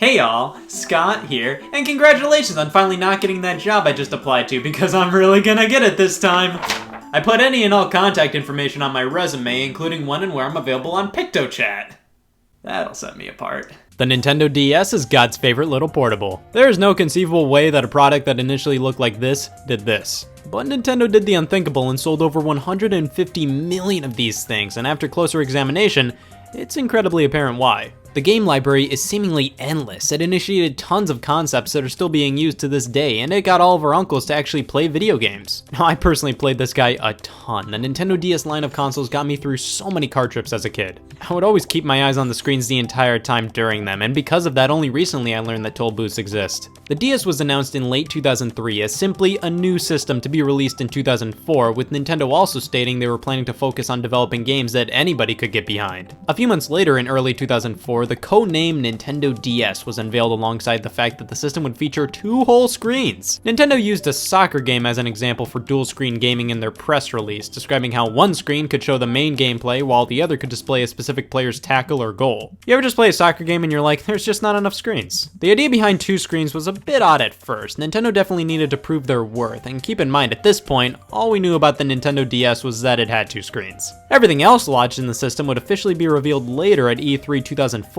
Hey y'all, Scott here, and congratulations on finally not getting that job I just applied to because I'm really gonna get it this time. I put any and all contact information on my resume, including when and where I'm available on PictoChat. That'll set me apart. The Nintendo DS is God's favorite little portable. There is no conceivable way that a product that initially looked like this did this. But Nintendo did the unthinkable and sold over 150 million of these things, and after closer examination, it's incredibly apparent why. The game library is seemingly endless. It initiated tons of concepts that are still being used to this day, and it got all of our uncles to actually play video games. Now, I personally played this guy a ton. The Nintendo DS line of consoles got me through so many car trips as a kid. I would always keep my eyes on the screens the entire time during them, and because of that, only recently I learned that toll booths exist. The DS was announced in late 2003 as simply a new system to be released in 2004, with Nintendo also stating they were planning to focus on developing games that anybody could get behind. A few months later, in early 2004, the codenamed Nintendo DS was unveiled alongside the fact that the system would feature 2 whole screens. Nintendo used a soccer game as an example for dual screen gaming in their press release, describing how one screen could show the main gameplay while the other could display a specific player's tackle or goal. You ever just play a soccer game and you're like, there's just not enough screens? The idea behind 2 screens was a bit odd at first. Nintendo definitely needed to prove their worth, and keep in mind at this point, all we knew about the Nintendo DS was that it had 2 screens. Everything else lodged in the system would officially be revealed later at E3 2004.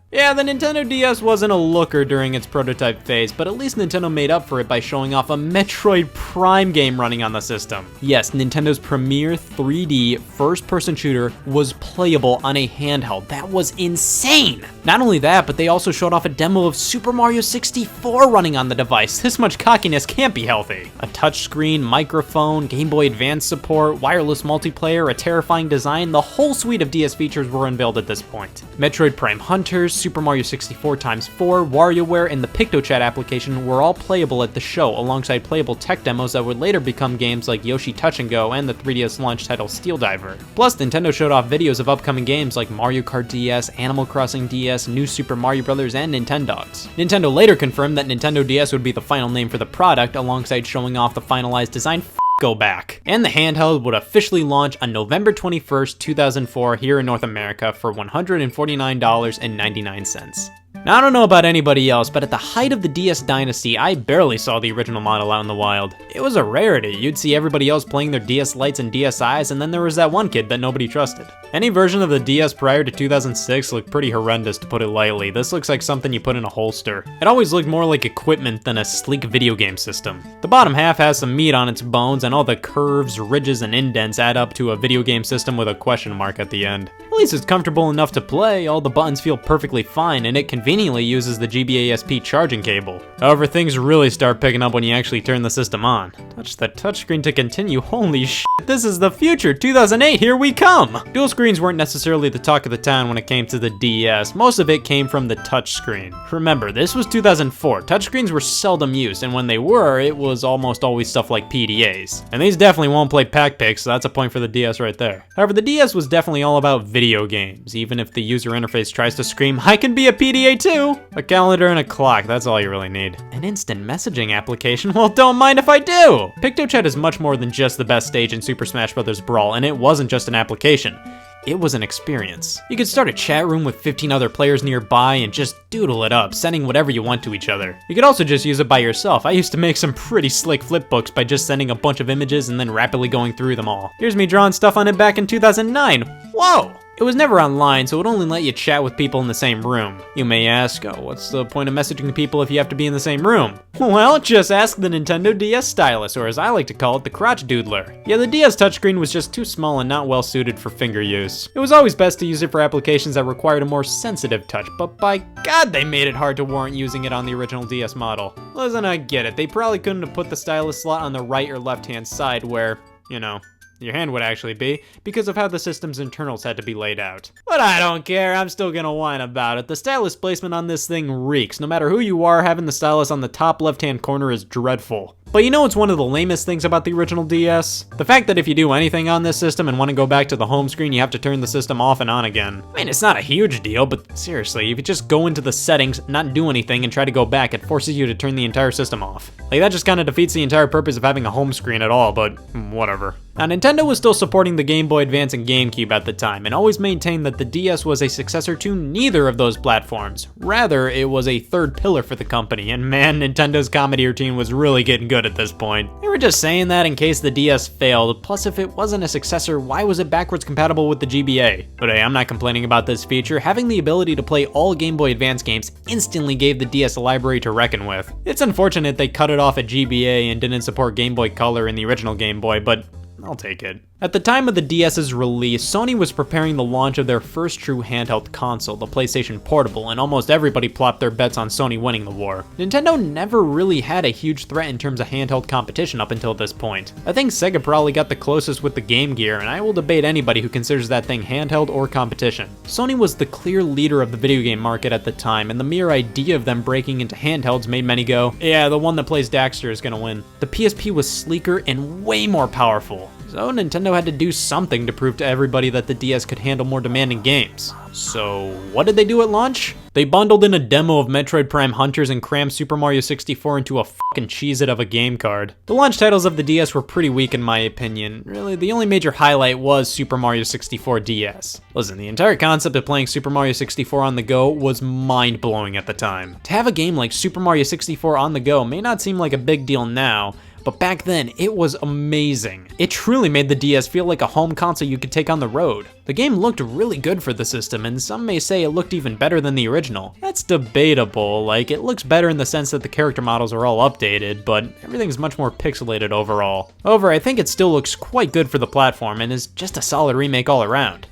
Yeah, the Nintendo DS wasn't a looker during its prototype phase, but at least Nintendo made up for it by showing off a Metroid Prime game running on the system. Yes, Nintendo's premier 3D first-person shooter was playable on a handheld. That was insane! Not only that, but they also showed off a demo of Super Mario 64 running on the device. This much cockiness can't be healthy. A touchscreen, microphone, Game Boy Advance support, wireless multiplayer, a terrifying design, the whole suite of DS features were unveiled at this point. Metroid Prime Hunters, Super Mario 64 x 4, WarioWare, and the PictoChat application were all playable at the show, alongside playable tech demos that would later become games like Yoshi Touch Go and the 3DS launch title Steel Diver. Plus, Nintendo showed off videos of upcoming games like Mario Kart DS, Animal Crossing DS, New Super Mario Bros., and Nintendogs. Nintendo later confirmed that Nintendo DS would be the final name for the product, alongside showing off the finalized design. Go back. And the handheld would officially launch on November 21st, 2004 here in North America for $149.99. Now, I don't know about anybody else, but at the height of the DS dynasty, I barely saw the original model out in the wild. It was a rarity. You'd see everybody else playing their DS Lites and DSi's, and then there was that one kid that nobody trusted. Any version of the DS prior to 2006 looked pretty horrendous, to put it lightly. This looks like something you put in a holster. It always looked more like equipment than a sleek video game system. The bottom half has some meat on its bones, and all the curves, ridges, and indents add up to a video game system with a question mark at the end. At least it's comfortable enough to play, all the buttons feel perfectly fine, and it conveniently uses the GBASP charging cable. However, things really start picking up when you actually turn the system on. Touch the touchscreen to continue. Holy shit, this is the future! 2008, here we come! Dual screens weren't necessarily the talk of the town when it came to the DS. Most of it came from the touchscreen. Remember, this was 2004. Touchscreens were seldom used, and when they were, it was almost always stuff like PDAs. And these definitely won't play pack-picks, so that's a point for the DS right there. However, the DS was definitely all about video games, even if the user interface tries to scream, I can be a PDA too! A calendar and a clock, that's all you really need. An instant messaging application? Well, don't mind if I do! PictoChat is much more than just the best stage in Super Smash Bros. Brawl, and it wasn't just an application. It was an experience. You could start a chat room with 15 other players nearby and just doodle it up, sending whatever you want to each other. You could also just use it by yourself. I used to make some pretty slick flipbooks by just sending a bunch of images and then rapidly going through them all. Here's me drawing stuff on it back in 2009. Whoa! It was never online, so it would only let you chat with people in the same room. You may ask, oh, what's the point of messaging people if you have to be in the same room? Well, just ask the Nintendo DS stylus, or as I like to call it, the crotch doodler. Yeah, the DS touchscreen was just too small and not well suited for finger use. It was always best to use it for applications that required a more sensitive touch, but by God, they made it hard to warrant using it on the original DS model. Listen, I get it. They probably couldn't have put the stylus slot on the right or left-hand side where, you know, your hand would actually be, because of how the system's internals had to be laid out. But I don't care, I'm still gonna whine about it. The stylus placement on this thing reeks. No matter who you are, having the stylus on the top left-hand corner is dreadful. But you know what's one of the lamest things about the original DS? The fact that if you do anything on this system and want to go back to the home screen, you have to turn the system off and on again. I mean, it's not a huge deal, but seriously, if you just go into the settings, not do anything, and try to go back, it forces you to turn the entire system off. Like, that just kind of defeats the entire purpose of having a home screen at all, but whatever. Now, Nintendo was still supporting the Game Boy Advance and GameCube at the time, and always maintained that the DS was a successor to neither of those platforms. Rather, it was a third pillar for the company, and man, Nintendo's comedy routine was really getting good at this point. They were just saying that in case the DS failed, plus if it wasn't a successor, why was it backwards compatible with the GBA? But hey, I'm not complaining about this feature. Having the ability to play all Game Boy Advance games instantly gave the DS a library to reckon with. It's unfortunate they cut it off at GBA and didn't support Game Boy Color in the original Game Boy, but I'll take it. At the time of the DS's release, Sony was preparing the launch of their first true handheld console, the PlayStation Portable, and almost everybody plopped their bets on Sony winning the war. Nintendo never really had a huge threat in terms of handheld competition up until this point. I think Sega probably got the closest with the Game Gear, and I will debate anybody who considers that thing handheld or competition. Sony was the clear leader of the video game market at the time, and the mere idea of them breaking into handhelds made many go, yeah, the one that plays Daxter is gonna win. The PSP was sleeker and way more powerful, so Nintendo had to do something to prove to everybody that the DS could handle more demanding games. So what did they do at launch? They bundled in a demo of Metroid Prime Hunters and crammed Super Mario 64 into a fucking cheese-it of a game card. The launch titles of the DS were pretty weak in my opinion. Really, the only major highlight was Super Mario 64 DS. Listen, the entire concept of playing Super Mario 64 on the go was mind-blowing at the time. To have a game like Super Mario 64 on the go may not seem like a big deal now, but back then, it was amazing. It truly made the DS feel like a home console you could take on the road. The game looked really good for the system, and some may say it looked even better than the original. That's debatable, like it looks better in the sense that the character models are all updated, but everything's much more pixelated overall. However, I think it still looks quite good for the platform and is just a solid remake all around.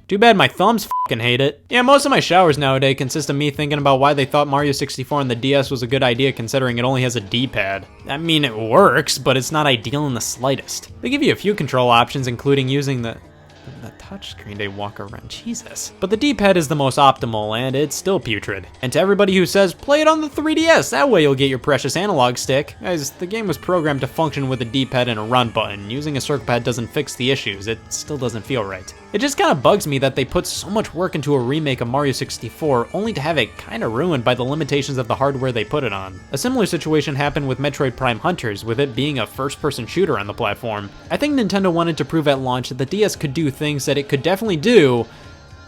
Too bad my thumbs fucking hate it. Yeah, most of my showers nowadays consist of me thinking about why they thought Mario 64 on the DS was a good idea considering it only has a D-pad. I mean, it works, but it's not ideal in the slightest. They give you a few control options, including using the touchscreen to walk around, Jesus. But the D-pad is the most optimal, and it's still putrid. And to everybody who says, play it on the 3DS, that way you'll get your precious analog stick. Guys, the game was programmed to function with a D-pad and a run button. Using a circle pad doesn't fix the issues, it still doesn't feel right. It just kinda bugs me that they put so much work into a remake of Mario 64, only to have it kinda ruined by the limitations of the hardware they put it on. A similar situation happened with Metroid Prime Hunters, with it being a first-person shooter on the platform. I think Nintendo wanted to prove at launch that the DS could do things that it could definitely do,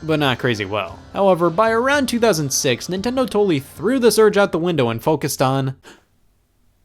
but not crazy well. However, by around 2006, Nintendo totally threw the surge out the window and focused on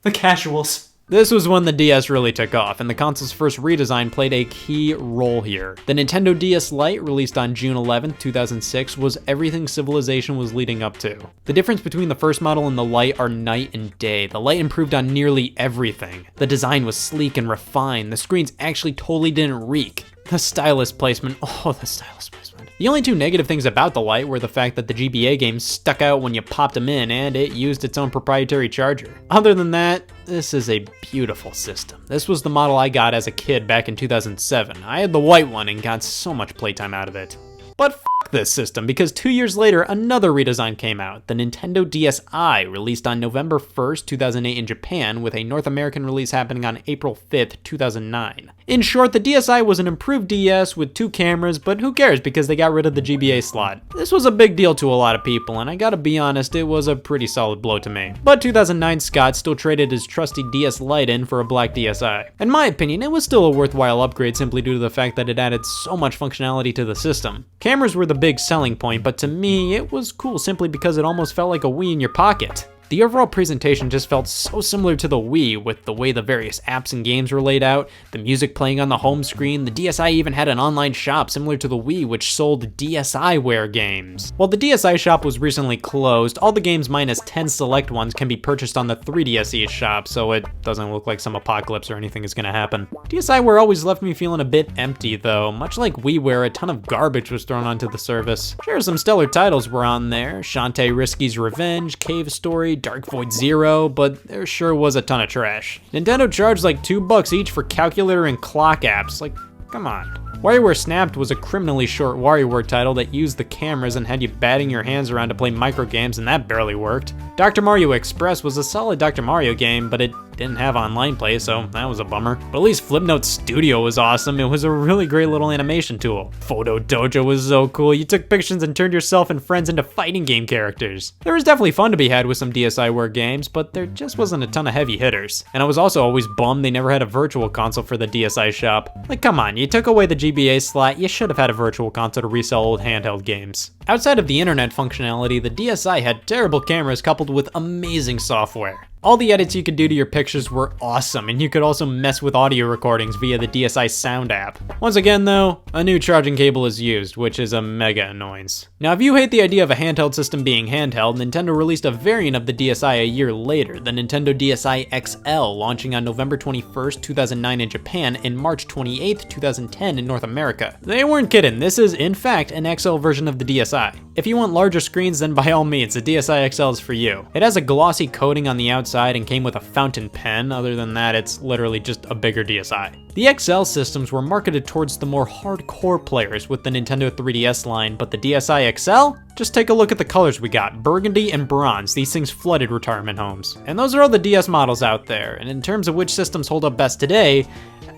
the casuals. This was when the DS really took off, and the console's first redesign played a key role here. The Nintendo DS Lite, released on June 11, 2006, was everything Civilization was leading up to. The difference between the first model and the Lite are night and day. The Lite improved on nearly everything. The design was sleek and refined. The screens actually totally didn't reek. The stylus placement, oh, the stylus placement. The only two negative things about the Lite were the fact that the GBA games stuck out when you popped them in, and it used its own proprietary charger. Other than that, this is a beautiful system. This was the model I got as a kid back in 2007. I had the white one and got so much playtime out of it. But fuck this system, because 2 years later, another redesign came out, the Nintendo DSi, released on November 1st, 2008 in Japan, with a North American release happening on April 5th, 2009. In short, the DSi was an improved DS with 2 cameras, but who cares because they got rid of the GBA slot. This was a big deal to a lot of people, and I gotta be honest, it was a pretty solid blow to me. But 2009 Scott still traded his trusty DS Lite in for a black DSi. In my opinion, it was still a worthwhile upgrade simply due to the fact that it added so much functionality to the system. Cameras were the big selling point, but to me, it was cool simply because it almost felt like a Wii in your pocket. The overall presentation just felt so similar to the Wii, with the way the various apps and games were laid out, the music playing on the home screen. The DSi even had an online shop similar to the Wii, which sold DSiWare games. While the DSi shop was recently closed, all the games minus 10 select ones can be purchased on the 3DSi shop, so it doesn't look like some apocalypse or anything is gonna happen. DSiWare always left me feeling a bit empty though. Much like WiiWare, a ton of garbage was thrown onto the service. Sure, some stellar titles were on there, Shantae Risky's Revenge, Cave Story, Dark Void Zero, but there sure was a ton of trash. Nintendo charged like $2 each for calculator and clock apps, like, come on. WarioWare Snapped was a criminally short WarioWare title that used the cameras and had you batting your hands around to play micro games, and that barely worked. Dr. Mario Express was a solid Dr. Mario game, but it didn't have online play, so that was a bummer. But at least Flipnote Studio was awesome. It was a really great little animation tool. Photo Dojo was so cool. You took pictures and turned yourself and friends into fighting game characters. There was definitely fun to be had with some DSiWare games, but there just wasn't a ton of heavy hitters. And I was also always bummed they never had a virtual console for the DSi shop. Like, come on, you took away the GBA slot, you should have had a virtual console to resell old handheld games. Outside of the internet functionality, the DSi had terrible cameras coupled with amazing software. All the edits you could do to your pictures were awesome, and you could also mess with audio recordings via the DSi Sound app. Once again though, a new charging cable is used, which is a mega annoyance. Now if you hate the idea of a handheld system being handheld, Nintendo released a variant of the DSi a year later, the Nintendo DSi XL, launching on November 21st, 2009 in Japan and March 28th, 2010 in North America. They weren't kidding, this is in fact an XL version of the DSi. If you want larger screens, then by all means, the DSi XL is for you. It has a glossy coating on the outside and came with a fountain pen. Other than that, it's literally just a bigger DSi. The XL systems were marketed towards the more hardcore players with the Nintendo 3DS line, but the DSi XL? Just take a look at the colors we got, burgundy and bronze. These things flooded retirement homes. And those are all the DS models out there, and in terms of which systems hold up best today,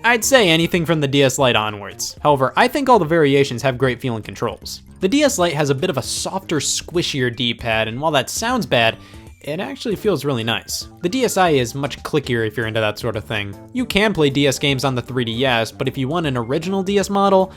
I'd say anything from the DS Lite onwards. However, I think all the variations have great feeling controls. The DS Lite has a bit of a softer, squishier D-pad, and while that sounds bad, it actually feels really nice. The DSi is much clickier if you're into that sort of thing. You can play DS games on the 3DS, but if you want an original DS model,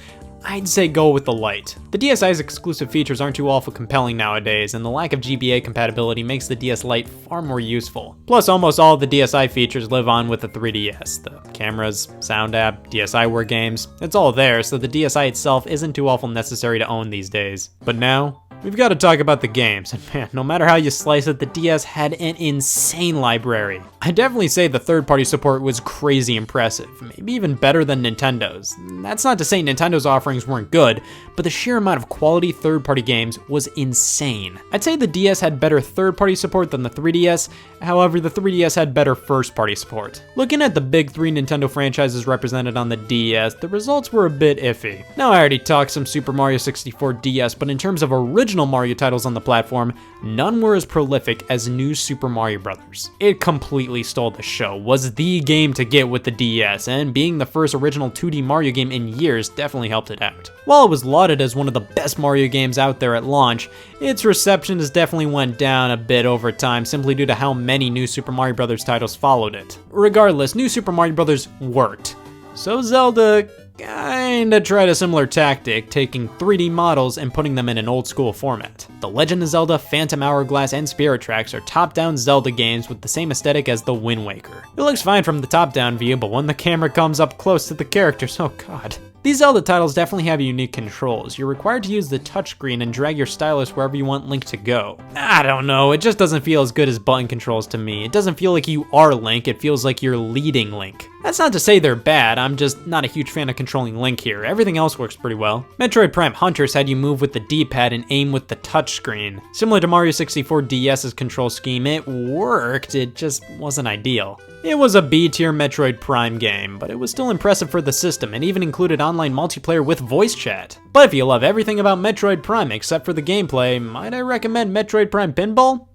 I'd say go with the Lite. The DSi's exclusive features aren't too awful compelling nowadays, and the lack of GBA compatibility makes the DS Lite far more useful. Plus, almost all of the DSi features live on with the 3DS. The cameras, sound app, DSiWare games, it's all there, so the DSi itself isn't too awful necessary to own these days. But now, we've got to talk about the games, and man, no matter how you slice it, the DS had an insane library. I definitely say the third-party support was crazy impressive, maybe even better than Nintendo's. That's not to say Nintendo's offerings weren't good, but the sheer amount of quality third-party games was insane. I'd say the DS had better third-party support than the 3DS, however the 3DS had better first-party support. Looking at the big three Nintendo franchises represented on the DS, the results were a bit iffy. Now I already talked some Super Mario 64 DS, but in terms of original Mario titles on the platform, none were as prolific as New Super Mario Bros. It completely stole the show, was the game to get with the DS, and being the first original 2D Mario game in years definitely helped it out. While it was lauded as one of the best Mario games out there at launch, its reception has definitely went down a bit over time simply due to how many New Super Mario Bros. Titles followed it. Regardless, New Super Mario Bros. Worked. So Zelda kinda tried a similar tactic, taking 3D models and putting them in an old school format. The Legend of Zelda, Phantom Hourglass, and Spirit Tracks are top-down Zelda games with the same aesthetic as the Wind Waker. It looks fine from the top-down view, but when the camera comes up close to the characters, oh god. These Zelda titles definitely have unique controls. You're required to use the touchscreen and drag your stylus wherever you want Link to go. I don't know, it just doesn't feel as good as button controls to me. It doesn't feel like you are Link, it feels like you're leading Link. That's not to say they're bad, I'm just not a huge fan of controlling Link here. Everything else works pretty well. Metroid Prime Hunters had you move with the D-pad and aim with the touchscreen. Similar to Mario 64 DS's control scheme, it worked, it just wasn't ideal. It was a B-tier Metroid Prime game, but it was still impressive for the system and even included online multiplayer with voice chat. But if you love everything about Metroid Prime except for the gameplay, might I recommend Metroid Prime Pinball?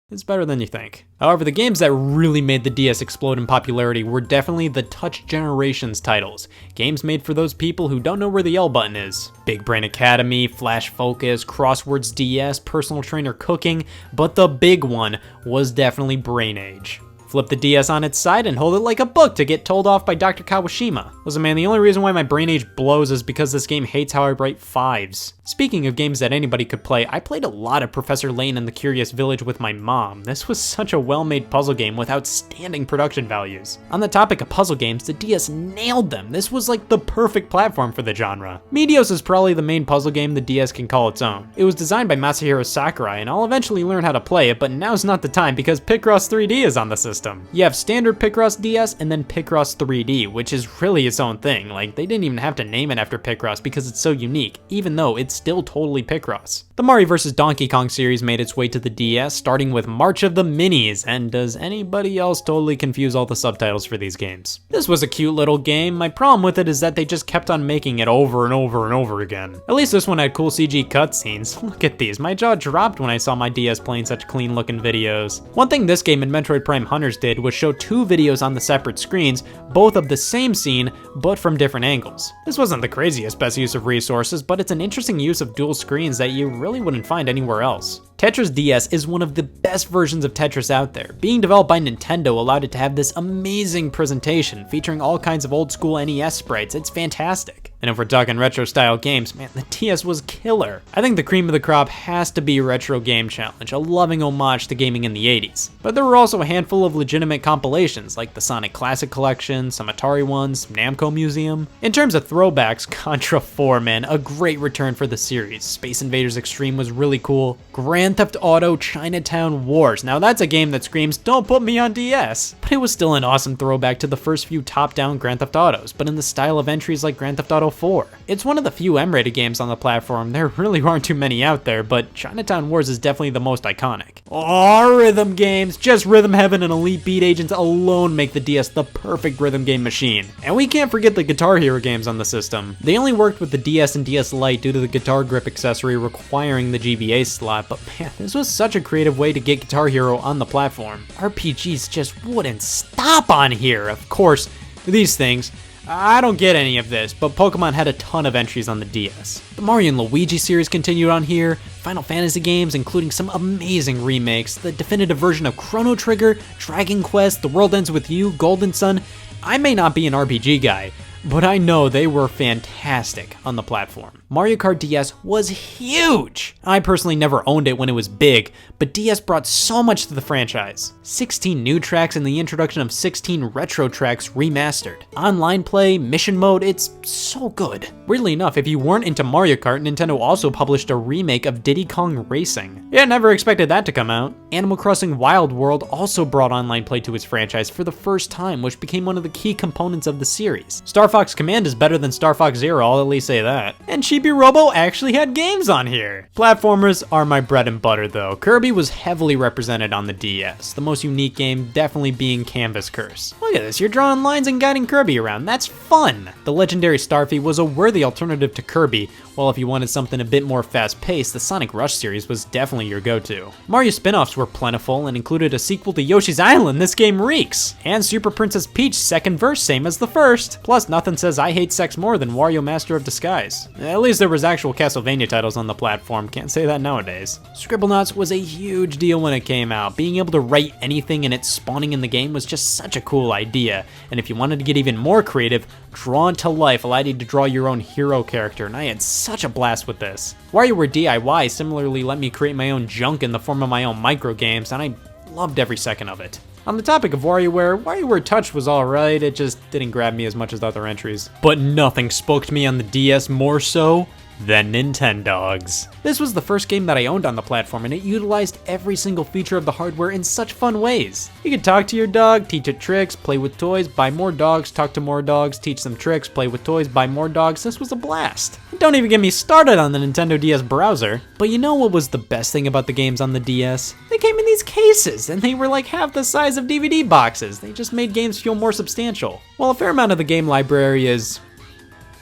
It's better than you think. However, the games that really made the DS explode in popularity were definitely the Touch Generations titles. Games made for those people who don't know where the L button is. Big Brain Academy, Flash Focus, Crosswords DS, Personal Trainer Cooking, but the big one was definitely Brain Age. Flip the DS on its side and hold it like a book to get told off by Dr. Kawashima. Listen man, the only reason why my Brain Age blows is because this game hates how I write fives. Speaking of games that anybody could play, I played a lot of Professor Layton and the Curious Village with my mom. This was such a well-made puzzle game with outstanding production values. On the topic of puzzle games, the DS nailed them. This was like the perfect platform for the genre. Meteos is probably the main puzzle game the DS can call its own. It was designed by Masahiro Sakurai, and I'll eventually learn how to play it, but now's not the time because Picross 3D is on the system. You have standard Picross DS and then Picross 3D, which is really its own thing. Like, they didn't even have to name it after Picross because it's so unique, even though it's still totally Picross. The Mario vs. Donkey Kong series made its way to the DS, starting with March of the Minis, and does anybody else totally confuse all the subtitles for these games? This was a cute little game. My problem with it is that they just kept on making it over and over and over again. At least this one had cool CG cutscenes. Look at these, my jaw dropped when I saw my DS playing such clean looking videos. One thing this game and Metroid Prime Hunters designers did was show 2 videos on the separate screens, both of the same scene, but from different angles. This wasn't the craziest best use of resources, but it's an interesting use of dual screens that you really wouldn't find anywhere else. Tetris DS is one of the best versions of Tetris out there. Being developed by Nintendo allowed it to have this amazing presentation, featuring all kinds of old school NES sprites. It's fantastic. And if we're talking retro style games, man, the DS was killer. I think the cream of the crop has to be Retro Game Challenge, a loving homage to gaming in the 80s. But there were also a handful of legitimate compilations, like the Sonic Classic Collection, some Atari ones, Namco Museum. In terms of throwbacks, Contra 4, man, a great return for the series. Space Invaders Extreme was really cool. Grand Theft Auto Chinatown Wars. Now that's a game that screams, don't put me on DS. But it was still an awesome throwback to the first few top-down Grand Theft Autos, but in the style of entries like Grand Theft Auto 4. It's one of the few M-rated games on the platform. There really aren't too many out there, but Chinatown Wars is definitely the most iconic. Oh, rhythm games! Just Rhythm Heaven and Elite Beat Agents alone make the DS the perfect rhythm game machine. And we can't forget the Guitar Hero games on the system. They only worked with the DS and DS Lite due to the guitar grip accessory requiring the GBA slot, but man, this was such a creative way to get Guitar Hero on the platform. RPGs just wouldn't stop on here. Of course, these things, I don't get any of this, but Pokemon had a ton of entries on the DS. The Mario and Luigi series continued on here, Final Fantasy games, including some amazing remakes, the definitive version of Chrono Trigger, Dragon Quest, The World Ends With You, Golden Sun. I may not be an RPG guy, but I know they were fantastic on the platform. Mario Kart DS was huge! I personally never owned it when it was big, but DS brought so much to the franchise. 16 new tracks and the introduction of 16 retro tracks remastered. Online play, mission mode, it's so good. Weirdly enough, if you weren't into Mario Kart, Nintendo also published a remake of Diddy Kong Racing. Yeah, never expected that to come out. Animal Crossing Wild World also brought online play to its franchise for the first time, which became one of the key components of the series. Star Fox Command is better than Star Fox Zero, I'll at least say that. And Chibi Robo actually had games on here. Platformers are my bread and butter though. Kirby was heavily represented on the DS, the most unique game definitely being Canvas Curse. Look at this, you're drawing lines and guiding Kirby around, that's fun! The legendary Starfy was a worthy alternative to Kirby, while if you wanted something a bit more fast-paced, the Sonic Rush series was definitely your go-to. Mario spin-offs were plentiful and included a sequel to Yoshi's Island, this game reeks! And Super Princess Peach second verse, same as the first. Plus, nothing says I hate sex more than Wario Master of Disguise. At least there was actual Castlevania titles on the platform, can't say that nowadays. Scribblenauts was a huge deal when it came out. Being able to write anything and it spawning in the game was just such a cool idea. And if you wanted to get even more creative, Drawn to Life allowed you to draw your own hero character, and I had such a blast with this. WarioWare DIY similarly let me create my own junk in the form of my own micro games, and I loved every second of it. On the topic of WarioWare Touch was alright, it just didn't grab me as much as other entries. But nothing spoke to me on the DS more so than Nintendogs. This was the first game that I owned on the platform, and it utilized every single feature of the hardware in such fun ways. You could talk to your dog, teach it tricks, play with toys, buy more dogs, talk to more dogs, teach them tricks, play with toys, buy more dogs. This was a blast. Don't even get me started on the Nintendo DS browser. But you know what was the best thing about the games on the DS? They came in these cases, and they were like half the size of DVD boxes. They just made games feel more substantial. While a fair amount of the game library is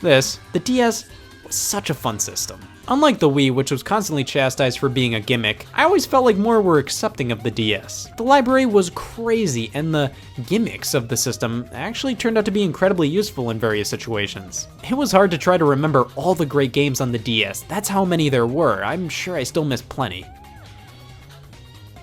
this, the DS was such a fun system. Unlike the Wii, which was constantly chastised for being a gimmick, I always felt like more were accepting of the DS. The library was crazy, and the gimmicks of the system actually turned out to be incredibly useful in various situations. It was hard to try to remember all the great games on the DS. That's how many there were. I'm sure I still missed plenty.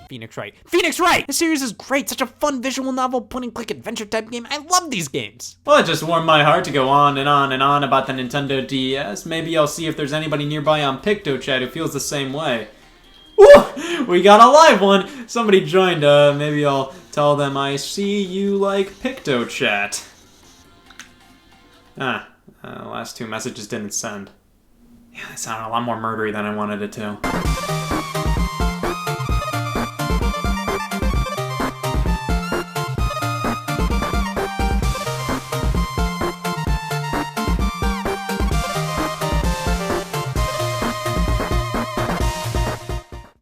Phoenix Wright. Phoenix Wright! This series is great, such a fun visual novel, point-and-click adventure type game. I love these games. Well, it just warmed my heart to go on and on and on about the Nintendo DS. Maybe I'll see if there's anybody nearby on PictoChat who feels the same way. Woo! We got a live one! Somebody joined, maybe I'll tell them I see you like PictoChat. The last 2 messages didn't send. Yeah, it sounded a lot more murdery than I wanted it to.